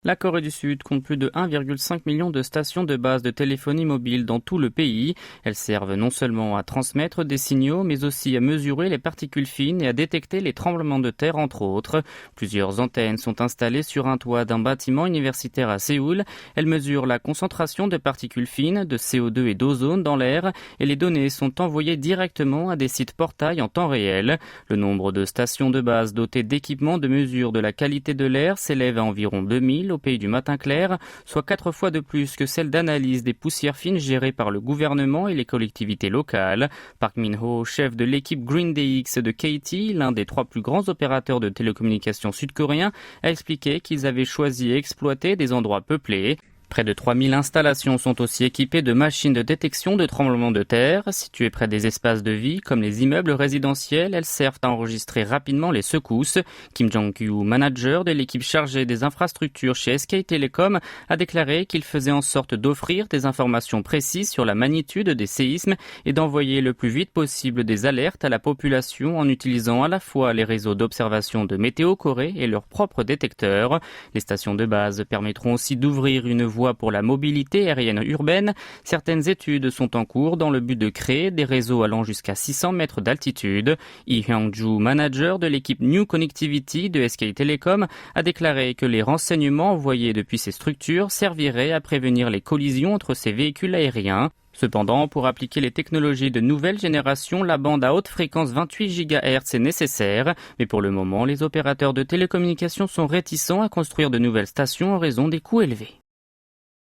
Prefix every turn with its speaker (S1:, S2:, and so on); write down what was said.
S1: La Corée du Sud compte plus de 1,5 million de stations de base de téléphonie mobile dans tout le pays. Elles servent non seulement à transmettre des signaux, mais aussi à mesurer les particules fines et à détecter les tremblements de terre, entre autres. Plusieurs antennes sont installées sur un toit d'un bâtiment universitaire à Séoul. Elles mesurent la concentration de particules fines, de CO2 et d'ozone dans l'air, et les données sont envoyées directement à des sites portails en temps réel. Le nombre de stations de base dotées d'équipements de mesure de la qualité de l'air s'élève à environ 2000 au pays du matin clair, soit 4 fois de plus que celle d'analyse des poussières fines gérées par le gouvernement et les collectivités locales. Park Min-ho, chef de l'équipe Green DX de KT, l'un des 3 plus grands opérateurs de télécommunications sud-coréens, a expliqué qu'ils avaient choisi et exploité des endroits peuplés. Près de 3000 installations sont aussi équipées de machines de détection de tremblements de terre. Situées près des espaces de vie, comme les immeubles résidentiels, elles servent à enregistrer rapidement les secousses. Kim Jong-kyu, manager de l'équipe chargée des infrastructures chez SK Telecom, a déclaré qu'il faisait en sorte d'offrir des informations précises sur la magnitude des séismes et d'envoyer le plus vite possible des alertes à la population en utilisant à la fois les réseaux d'observation de Météo Corée et leurs propres détecteurs. Les stations de base permettront aussi d'ouvrir une voie pour la mobilité aérienne urbaine. Certaines études sont en cours dans le but de créer des réseaux allant jusqu'à 600 mètres d'altitude. Lee Hyung-ju, manager de l'équipe New Connectivity de SK Telecom, a déclaré que les renseignements envoyés depuis ces structures serviraient à prévenir les collisions entre ces véhicules aériens. Cependant, pour appliquer les technologies de nouvelle génération, la bande à haute fréquence 28 GHz est nécessaire. Mais pour le moment, les opérateurs de télécommunications sont réticents à construire de nouvelles stations en raison des coûts élevés.